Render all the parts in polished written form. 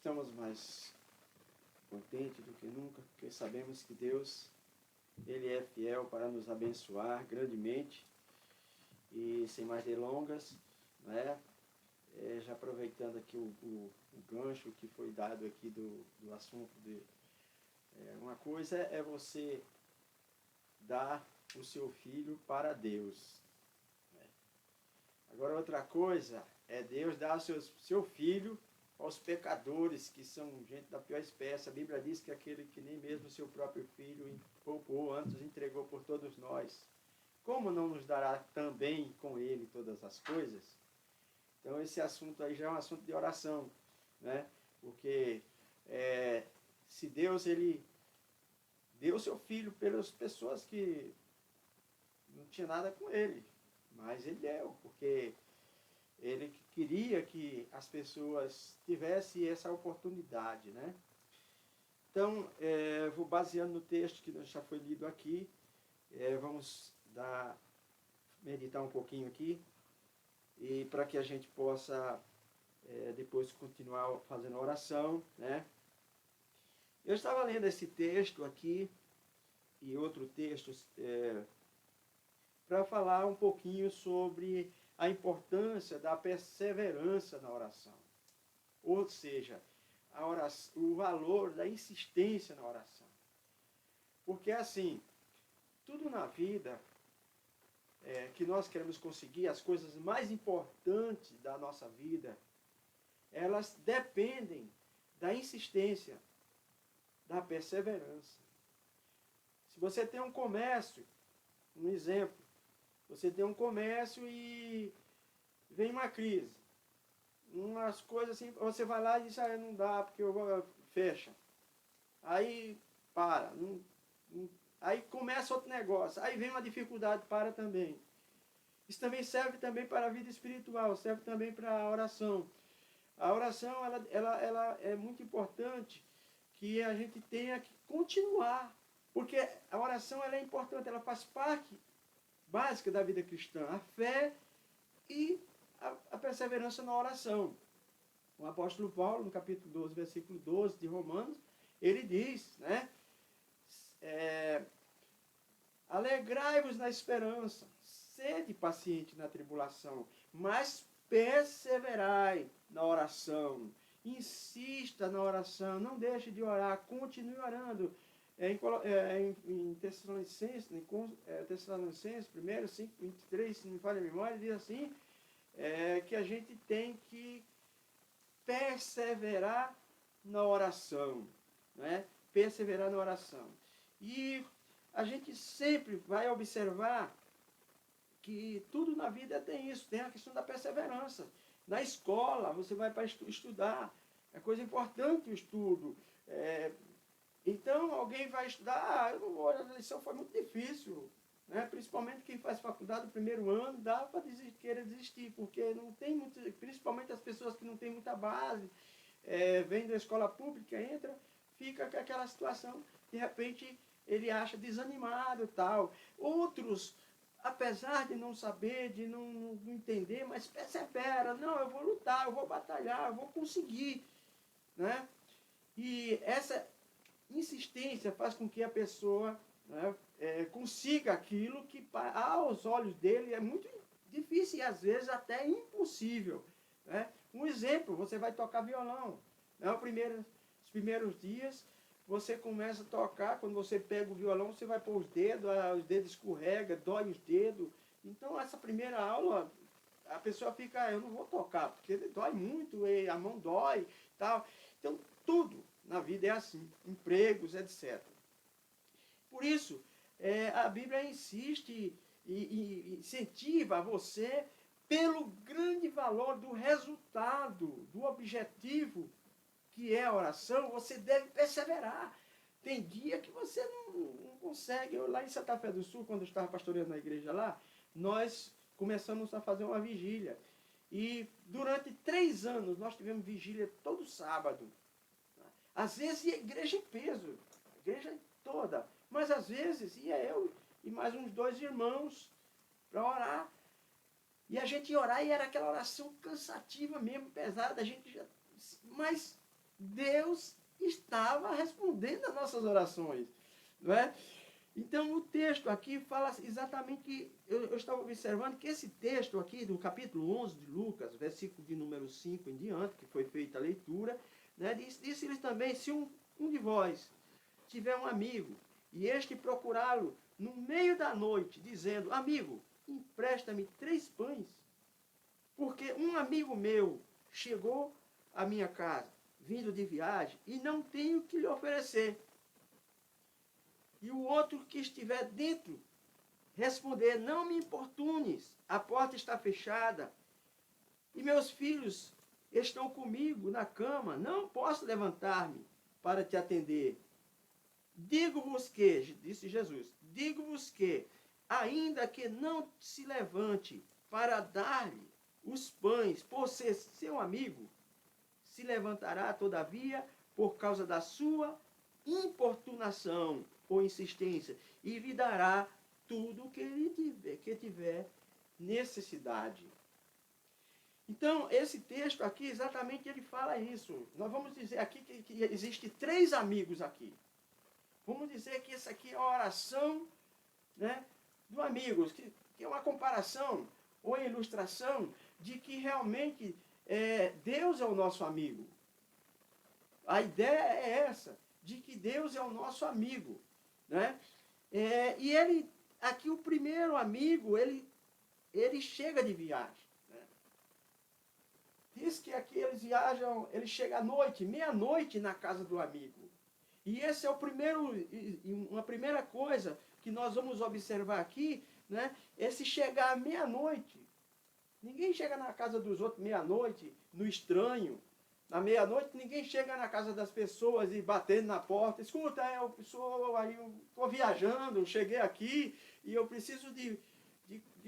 estamos mais contentes do que nunca, porque sabemos que Deus, Ele é fiel para nos abençoar grandemente. E sem mais delongas, né, já aproveitando aqui o gancho que foi dado aqui do assunto de uma coisa é você dar o seu filho para Deus. Agora outra coisa é Deus dar o seu filho aos pecadores, que são gente da pior espécie. A Bíblia diz que aquele que nem mesmo o seu próprio filho poupou, antes entregou por todos nós. Como não nos dará também com ele todas as coisas? Então esse assunto aí já é um assunto de oração, né? Porque se Deus ele deu o seu filho pelas pessoas que não tinha nada com ele, mas ele deu, porque ele queria que as pessoas tivessem essa oportunidade, né? Então, vou baseando no texto que já foi lido aqui, vamos meditar um pouquinho aqui, e para que a gente possa depois continuar fazendo a oração, né? Eu estava lendo esse texto aqui, e outro texto, para falar um pouquinho sobre a importância da perseverança na oração. Ou seja, o valor da insistência na oração. Porque assim, tudo na vida que nós queremos conseguir, as coisas mais importantes da nossa vida, elas dependem da insistência, da perseverança. Se você tem um comércio, um exemplo, você tem um comércio e vem uma crise. Umas coisas assim, você vai lá e diz, não dá, porque fecha. Aí para. Aí começa outro negócio. Aí vem uma dificuldade, para também. Isso também serve também para a vida espiritual, serve também para a oração. A oração ela é muito importante que a gente tenha que continuar. Porque a oração ela é importante, ela faz parte básica da vida cristã, a fé e a perseverança na oração. O apóstolo Paulo, no capítulo 12, versículo 12 de Romanos, ele diz, né? Alegrai-vos na esperança, sede paciente na tribulação, mas perseverai na oração. Insista na oração, não deixe de orar, continue orando. Em Tessalonicenses, 1, 5, 23, se não me falha a memória, diz assim, que a gente tem que perseverar na oração, né? Perseverar na oração. E a gente sempre vai observar que tudo na vida tem isso, tem a questão da perseverança. Na escola, você vai para estudar, é coisa importante o estudo. Então, alguém vai estudar, eu não vou, a lição foi muito difícil, né? Principalmente quem faz faculdade no primeiro ano, dá para querer desistir, porque não tem muito, principalmente as pessoas que não têm muita base, vem da escola pública, entra, fica com aquela situação, de repente ele acha desanimado e tal. Outros, apesar de não saber, de não entender, mas persevera, não, eu vou lutar, eu vou batalhar, eu vou conseguir, né? E essa insistência faz com que a pessoa, né, consiga aquilo que aos olhos dele é muito difícil e às vezes até impossível, né? Um exemplo, você vai tocar violão, né? Os primeiros dias você começa a tocar, quando você pega o violão, você vai pôr os dedos escorrega, dói os dedos. Então essa primeira aula, a pessoa fica, eu não vou tocar, porque dói muito, a mão dói, tal. Então tudo na vida é assim, empregos, etc. Por isso, a Bíblia insiste e incentiva você pelo grande valor do resultado, do objetivo que é a oração, você deve perseverar. Tem dia que você não consegue. Eu, lá em Santa Fé do Sul, quando eu estava pastoreando na igreja lá, nós começamos a fazer uma vigília. E durante 3 anos nós tivemos vigília todo sábado. Às vezes ia a igreja em peso, a igreja toda. Mas às vezes ia eu e mais uns 2 irmãos para orar. E a gente ia orar e era aquela oração cansativa mesmo, pesada. A gente já... Mas Deus estava respondendo às nossas orações, não é? Então, o texto aqui fala exatamente que eu estava observando que esse texto aqui, do capítulo 11 de Lucas, versículo de número 5 em diante, que foi feita a leitura, né, disse-lhes também, se um de vós tiver um amigo, e este procurá-lo no meio da noite, dizendo, amigo, empresta-me 3 pães, porque um amigo meu chegou à minha casa, vindo de viagem, e não tenho o que lhe oferecer. E o outro que estiver dentro responder, não me importunes, a porta está fechada, e meus filhos estão comigo na cama, não posso levantar-me para te atender. Digo-vos que, disse Jesus, digo-vos que, ainda que não se levante para dar-lhe os pães, por ser seu amigo, se levantará, todavia, por causa da sua importunação ou insistência, e lhe dará tudo o que ele tiver necessidade. Então, esse texto aqui, exatamente, ele fala isso. Nós vamos dizer aqui que existe 3 amigos aqui. Vamos dizer que isso aqui é a oração, né, do amigo, que é uma comparação ou ilustração de que realmente Deus é o nosso amigo. A ideia é essa, de que Deus é o nosso amigo, né? E ele, aqui o primeiro amigo, ele chega de viagem. Né? Diz que aqui eles viajam, ele chega à noite, meia-noite na casa do amigo. E esse é uma primeira coisa que nós vamos observar aqui, né? Esse chegar à meia-noite. Ninguém chega na casa dos outros meia-noite, no estranho. Na meia-noite, ninguém chega na casa das pessoas e batendo na porta. Escuta, eu estou viajando, cheguei aqui e eu preciso de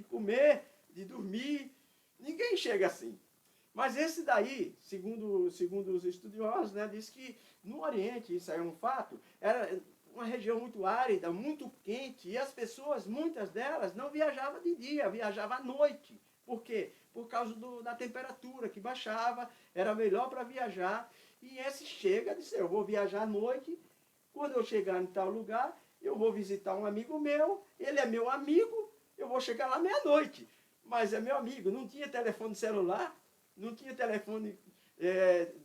comer, de dormir. Ninguém chega assim. Mas esse daí, segundo os estudiosos, né, diz que no Oriente, isso é um fato, era uma região muito árida, muito quente, e as pessoas, muitas delas, não viajavam de dia, viajavam à noite. Por quê? Por causa da temperatura que baixava, era melhor para viajar. E esse chega, disse, eu vou viajar à noite, quando eu chegar em tal lugar, eu vou visitar um amigo meu, ele é meu amigo, eu vou chegar lá meia-noite. Mas é meu amigo, não tinha telefone celular, não tinha telefone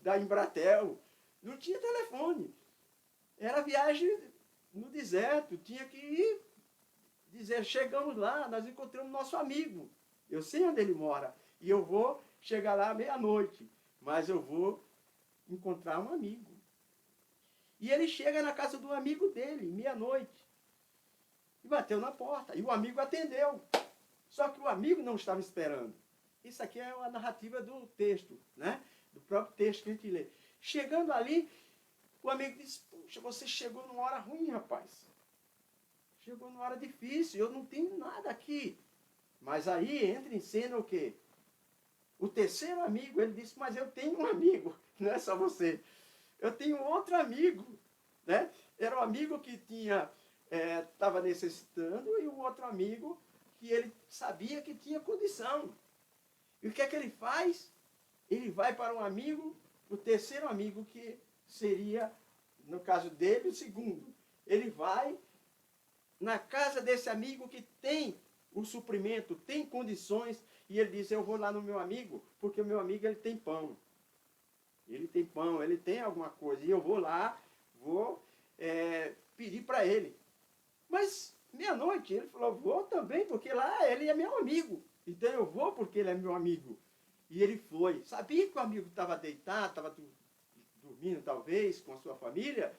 da Embratel, não tinha telefone. Era viagem no deserto, tinha que ir dizer, chegamos lá, nós encontramos nosso amigo. Eu sei onde ele mora. E eu vou chegar lá meia-noite. Mas eu vou encontrar um amigo. E ele chega na casa do amigo dele, meia-noite. E bateu na porta. E o amigo atendeu. Só que o amigo não estava esperando. Isso aqui é uma narrativa do texto, né? Do próprio texto que a gente lê. Chegando ali, o amigo disse, puxa, você chegou numa hora ruim, rapaz. Chegou numa hora difícil, eu não tenho nada aqui. Mas aí entra em cena o quê? O terceiro amigo, ele disse, mas eu tenho um amigo, não é só você. Eu tenho outro amigo, né? Era um amigo que estava necessitando e o outro amigo que ele sabia que tinha condição. E o que é que ele faz? Ele vai para um amigo, o terceiro amigo que seria, no caso dele, o segundo. Ele vai na casa desse amigo que tem o suprimento, tem condições, e ele diz, eu vou lá no meu amigo, porque o meu amigo ele tem pão. Ele tem pão, ele tem alguma coisa, e eu vou lá, vou pedir para ele. Mas, meia-noite, ele falou, vou também, porque lá ele é meu amigo. Então eu vou porque ele é meu amigo. E ele foi. Sabia que o amigo estava deitado, estava dormindo talvez, com a sua família,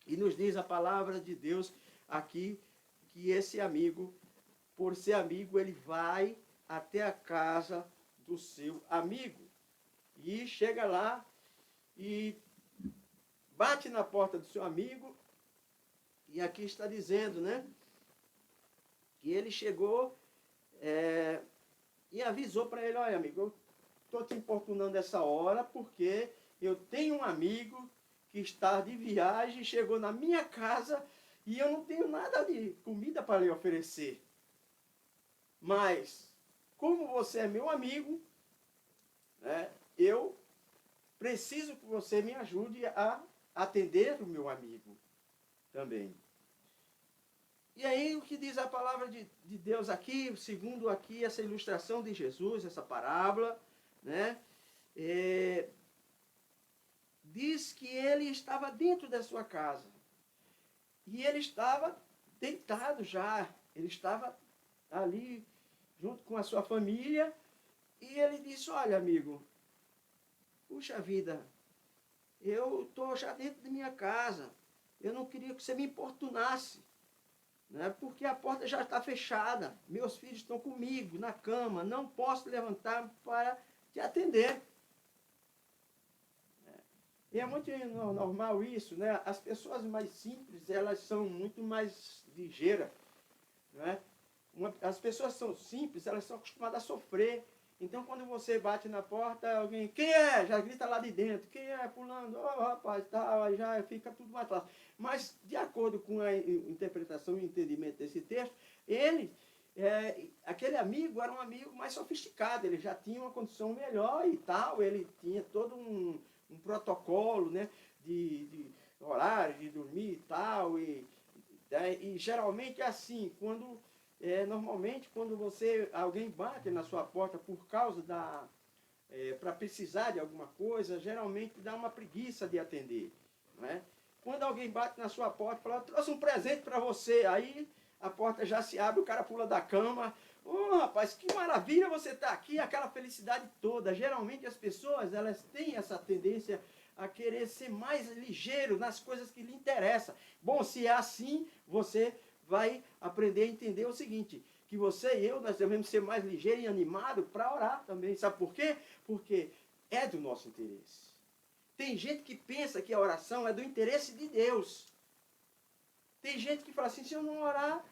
e nos diz a palavra de Deus aqui, que esse amigo, por ser amigo, ele vai até a casa do seu amigo. E chega lá e bate na porta do seu amigo. E aqui está dizendo, né? Que ele chegou e avisou para ele, olha amigo, eu estou te importunando essa hora porque eu tenho um amigo que está de viagem, chegou na minha casa e eu não tenho nada de comida para lhe oferecer. Mas, como você é meu amigo, né, eu preciso que você me ajude a atender o meu amigo também. E aí o que diz a palavra de Deus aqui, segundo aqui essa ilustração de Jesus, essa parábola, né? Diz que ele estava dentro da sua casa. E ele estava deitado já. Ele estava ali junto com a sua família. E ele disse, olha amigo, puxa vida, eu estou já dentro da minha casa. Eu não queria que você me importunasse. Né? Porque a porta já está fechada. Meus filhos estão comigo na cama. Não posso levantar para te atender. E é muito normal isso, né? As pessoas mais simples, elas são muito mais ligeiras, né? As pessoas são simples, elas são acostumadas a sofrer. Então, quando você bate na porta, alguém, quem é? Já grita lá de dentro, quem é? Pulando, oh, rapaz, tal, aí já fica tudo mais fácil. Mas, de acordo com a interpretação e entendimento desse texto, aquele amigo era um amigo mais sofisticado, ele já tinha uma condição melhor e tal, ele tinha todo um protocolo, né, de horário, de dormir e tal, e geralmente é assim, normalmente quando alguém bate na sua porta por causa para precisar de alguma coisa, geralmente dá uma preguiça de atender, não é? Quando alguém bate na sua porta e fala, eu trouxe um presente para você, aí a porta já se abre, o cara pula da cama, oh, rapaz, que maravilha você está aqui, aquela felicidade toda. Geralmente as pessoas, elas têm essa tendência a querer ser mais ligeiro nas coisas que lhe interessam. Bom, se é assim, você vai aprender a entender o seguinte, que você e eu, nós devemos ser mais ligeiros e animados para orar também. Sabe por quê? Porque é do nosso interesse. Tem gente que pensa que a oração é do interesse de Deus. Tem gente que fala assim, se eu não orar,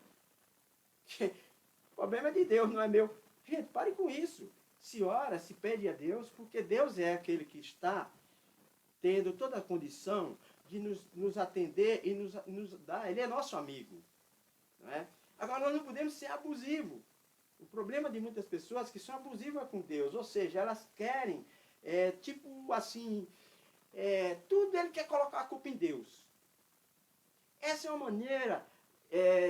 o problema é de Deus, não é meu. Gente, pare com isso. Se ora, se pede a Deus, porque Deus é aquele que está tendo toda a condição de nos atender e nos dar. Ele é nosso amigo. Não é? Agora, nós não podemos ser abusivos. O problema de muitas pessoas é que são abusivas com Deus. Ou seja, elas querem, tipo assim, tudo ele quer colocar a culpa em Deus. Essa é uma maneira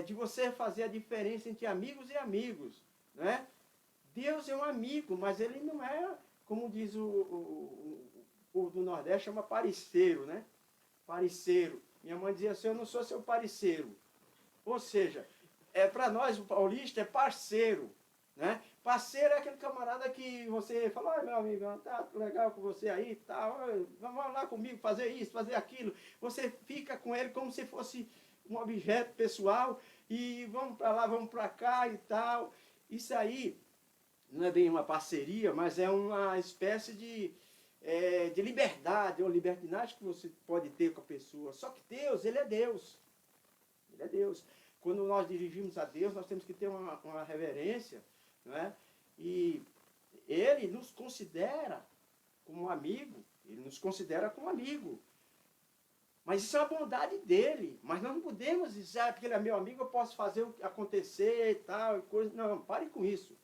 de você fazer a diferença entre amigos e amigos. Né? Deus é um amigo, mas ele não é, como diz o povo do Nordeste, chama parceiro, né? Parceiro. Minha mãe dizia assim, eu não sou seu parceiro. Ou seja, para nós, o paulista, é parceiro. Né? Parceiro é aquele camarada que você fala, olha meu amigo, tá legal com você aí, tá, vamos lá comigo fazer isso, fazer aquilo. Você fica com ele como se fosse um objeto pessoal e vamos para lá, vamos para cá e tal. Isso aí não é bem uma parceria, mas é uma espécie de liberdade, ou libertinagem que você pode ter com a pessoa. Só que Deus, ele é Deus. Ele é Deus. Quando nós dirigimos a Deus, nós temos que ter uma reverência, não é? E ele nos considera como amigo, ele nos considera como amigo. Mas isso é a bondade dele. Mas nós não podemos dizer, porque ele é meu amigo, eu posso fazer o que acontecer e tal, e coisa. Não, pare com isso.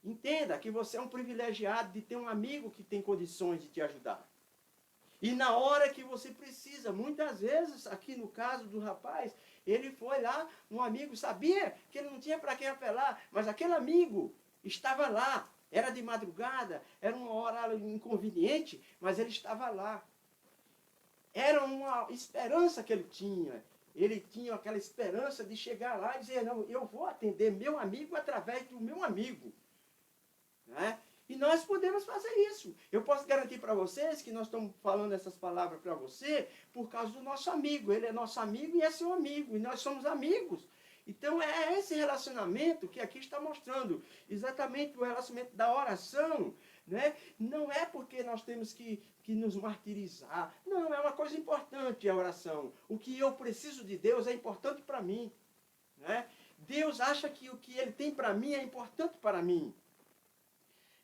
Entenda que você é um privilegiado de ter um amigo que tem condições de te ajudar. E na hora que você precisa, muitas vezes, aqui no caso do rapaz, ele foi lá, um amigo sabia que ele não tinha para quem apelar, mas aquele amigo estava lá, era de madrugada, era uma hora inconveniente, mas ele estava lá. Era uma esperança que ele tinha aquela esperança de chegar lá e dizer, não, eu vou atender meu amigo através do meu amigo. Né? E nós podemos fazer isso. Eu posso garantir para vocês que nós estamos falando essas palavras para você por causa do nosso amigo. Ele é nosso amigo e é seu amigo. E nós somos amigos. Então é esse relacionamento que aqui está mostrando. Exatamente o relacionamento da oração. Né? Não é porque nós temos que nos martirizar. Não, é uma coisa importante a oração. O que eu preciso de Deus é importante para mim. Né? Deus acha que o que Ele tem para mim é importante para mim.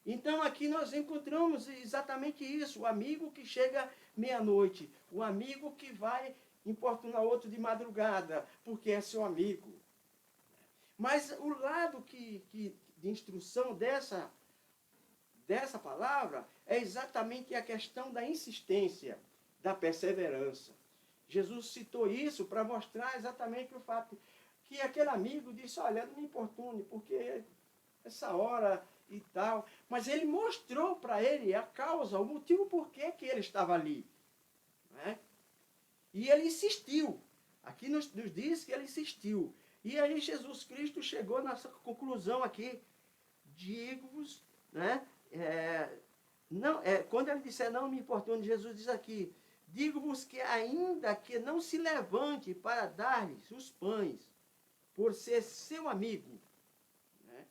Então aqui nós encontramos exatamente isso, o amigo que chega meia-noite, o amigo que vai importunar outro de madrugada, porque é seu amigo. Mas o lado de instrução dessa palavra é exatamente a questão da insistência, da perseverança. Jesus citou isso para mostrar exatamente o fato que aquele amigo disse, olha, não me importune, porque essa hora e tal. Mas ele mostrou para ele a causa, o motivo por que ele estava ali. Né? E ele insistiu. Aqui nos diz que ele insistiu. E aí Jesus Cristo chegou nessa conclusão aqui. Digo-vos, né? Quando ele disser não me importune, Jesus diz aqui, digo-vos que ainda que não se levante para dar-lhes os pães, por ser seu amigo, né?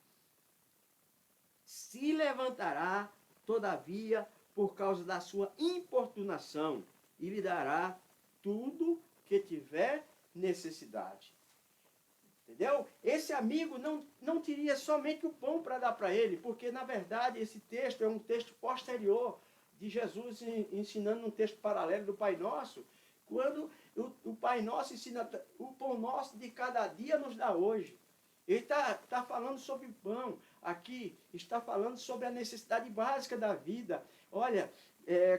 Se levantará, todavia, por causa da sua importunação, e lhe dará tudo que tiver necessidade. Entendeu? Esse amigo não teria somente o pão para dar para ele, porque, na verdade, esse texto é um texto posterior de Jesus ensinando um texto paralelo do Pai Nosso, quando o Pai Nosso ensina, o pão nosso de cada dia nos dá hoje. Ele está falando sobre o pão, aqui está falando sobre a necessidade básica da vida. Olha,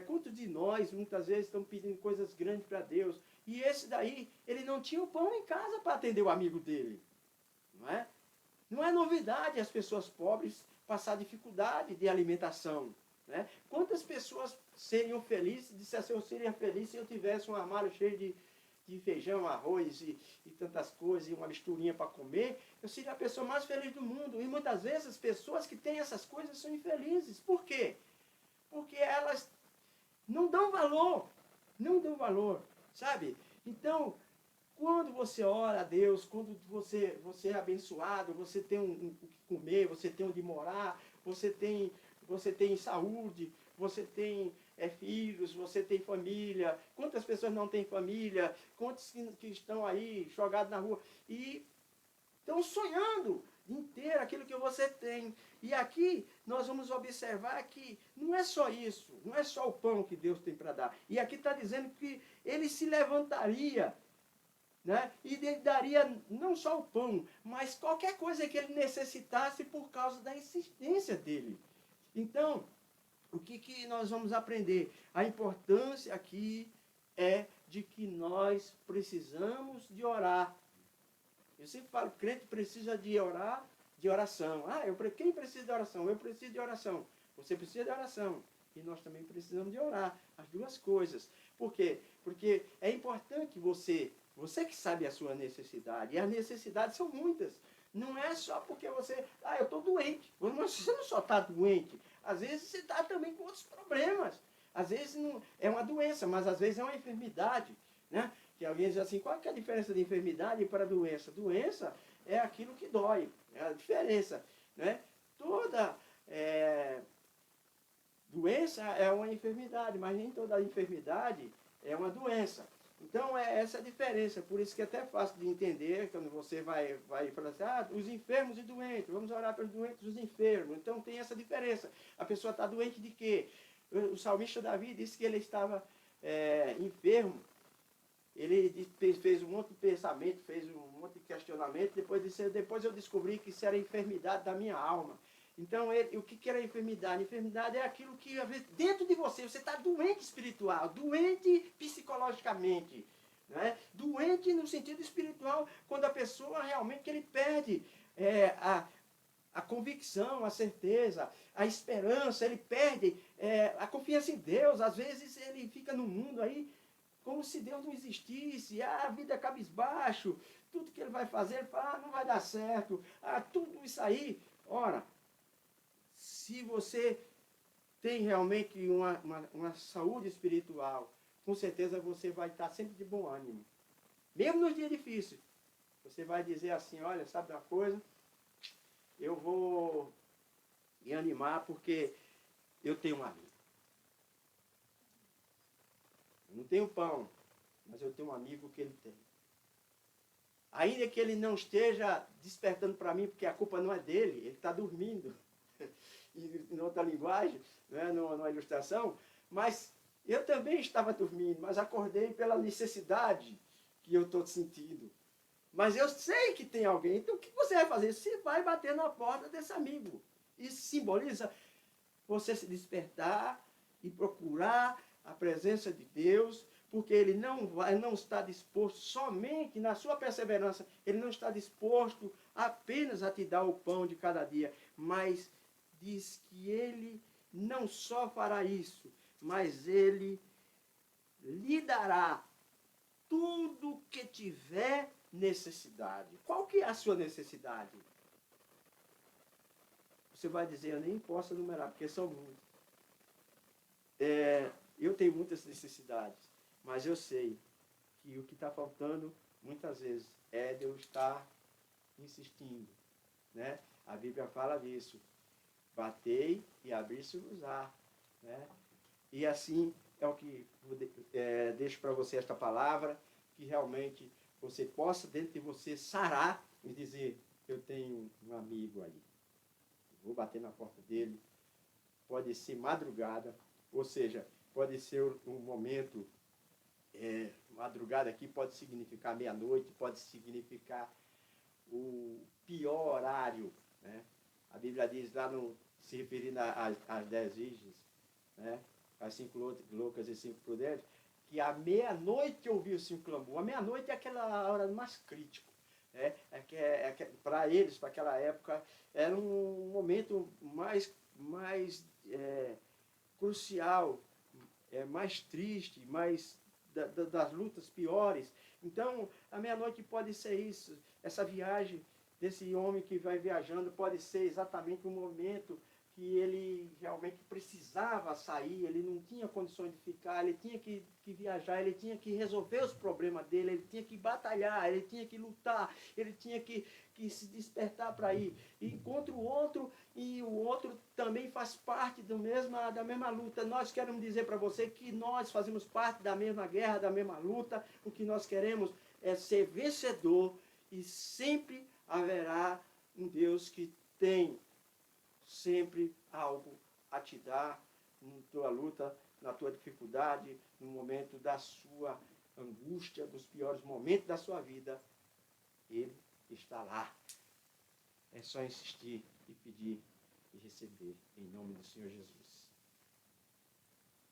quantos de nós, muitas vezes, estão pedindo coisas grandes para Deus, e esse daí, ele não tinha o pão em casa para atender o amigo dele. Não é? Não é novidade as pessoas pobres passar dificuldade de alimentação. Né? Quantas pessoas seriam felizes, dissessem, eu seria feliz se eu tivesse um armário cheio de feijão, arroz e tantas coisas, e uma misturinha para comer, eu seria a pessoa mais feliz do mundo. E muitas vezes as pessoas que têm essas coisas são infelizes. Por quê? Porque elas não dão valor. Não dão valor. Sabe? Então, quando você ora a Deus, quando você é abençoado, você tem o que comer, você tem onde morar, você tem saúde, você tem filhos, você tem família. Quantas pessoas não têm família? Quantos que estão aí jogados na rua? E estão sonhando em ter aquilo que você tem. E aqui nós vamos observar que não é só isso, não é só o pão que Deus tem para dar. E aqui está dizendo que ele se levantaria, né? E ele daria não só o pão, mas qualquer coisa que ele necessitasse por causa da insistência dele. Então, o que nós vamos aprender? A importância aqui é de que nós precisamos de orar. Eu sempre falo, crente precisa de orar, de oração. Quem precisa de oração? Eu preciso de oração. Você precisa de oração. E nós também precisamos de orar. As duas coisas. Por quê? Porque é importante você que sabe a sua necessidade. E as necessidades são muitas. Não é só porque você, eu estou doente. Você não só está doente. Às vezes você está também com outros problemas. Às vezes não é uma doença, mas às vezes é uma enfermidade. Né? Que alguém diz assim, qual é a diferença de enfermidade para doença? Doença é aquilo que dói. É a diferença. Né? Toda doença é uma enfermidade, mas nem toda enfermidade é uma doença. Então, é essa a diferença. Por isso que é até fácil de entender, quando você vai falar assim, os enfermos e doentes, vamos orar pelos doentes e os enfermos. Então, tem essa diferença. A pessoa está doente de quê? O salmista Davi disse que ele estava enfermo. Ele fez um monte de pensamento, fez um monte de questionamento, depois eu descobri que isso era a enfermidade da minha alma. Então, o que era a enfermidade? A enfermidade é aquilo que, às vezes, dentro de você está doente espiritual, doente psicologicamente, né? Doente no sentido espiritual, quando a pessoa realmente ele perde a convicção, a certeza, a esperança, ele perde a confiança em Deus. Às vezes ele fica no mundo aí como se Deus não existisse, a vida é cabisbaixo, tudo que ele vai fazer, ele fala, não vai dar certo, tudo isso aí. Ora, se você tem realmente uma saúde espiritual, com certeza você vai estar sempre de bom ânimo. Mesmo nos dias difíceis, você vai dizer assim, olha, sabe uma coisa? Eu vou me animar porque eu tenho um amigo. Eu não tenho pão, mas eu tenho um amigo que ele tem. Ainda que ele não esteja despertando para mim, porque a culpa não é dele, ele está dormindo. Em outra linguagem, né, numa ilustração, mas eu também estava dormindo, mas acordei pela necessidade que eu estou sentindo. Mas eu sei que tem alguém, então o que você vai fazer? Você vai bater na porta desse amigo. Isso simboliza você se despertar, e procurar a presença de Deus, porque ele não está disposto somente na sua perseverança, ele não está disposto apenas a te dar o pão de cada dia, mas diz que ele não só fará isso, mas ele lhe dará tudo que tiver necessidade. Qual que é a sua necessidade? Você vai dizer, eu nem posso enumerar, porque são muitas. Eu tenho muitas necessidades, mas eu sei que o que está faltando, muitas vezes, é de eu estar insistindo. Né? A Bíblia fala disso. Batei e abri-se-vos-á. Né? E assim é o que deixo para você esta palavra, que realmente você possa dentro de você sarar e dizer, eu tenho um amigo aí. Vou bater na porta dele. Pode ser madrugada, ou seja, pode ser um momento, madrugada aqui pode significar meia-noite, pode significar o pior horário. Né? A Bíblia diz lá, se referindo às 10 virgens, né? As 5 loucas e 5 prudentes, que à meia-noite ouviu-se um clamor. A meia-noite é aquela hora mais crítica. Né? Para eles, para aquela época, era um momento mais crucial, mais triste, mais das lutas piores. Então, a meia-noite pode ser isso. Essa viagem desse homem que vai viajando pode ser exatamente o momento que ele realmente precisava sair, ele não tinha condições de ficar, ele tinha que viajar, ele tinha que resolver os problemas dele, ele tinha que batalhar, ele tinha que lutar, ele tinha que se despertar para ir. E encontra o outro, e o outro também faz parte da mesma luta. Nós queremos dizer para você que nós fazemos parte da mesma guerra, da mesma luta. O que nós queremos é ser vencedor, e sempre haverá um Deus que tem sempre algo a te dar na tua luta, na tua dificuldade, no momento da sua angústia, nos piores momentos da sua vida. Ele está lá. É só insistir e pedir e receber, em nome do Senhor Jesus.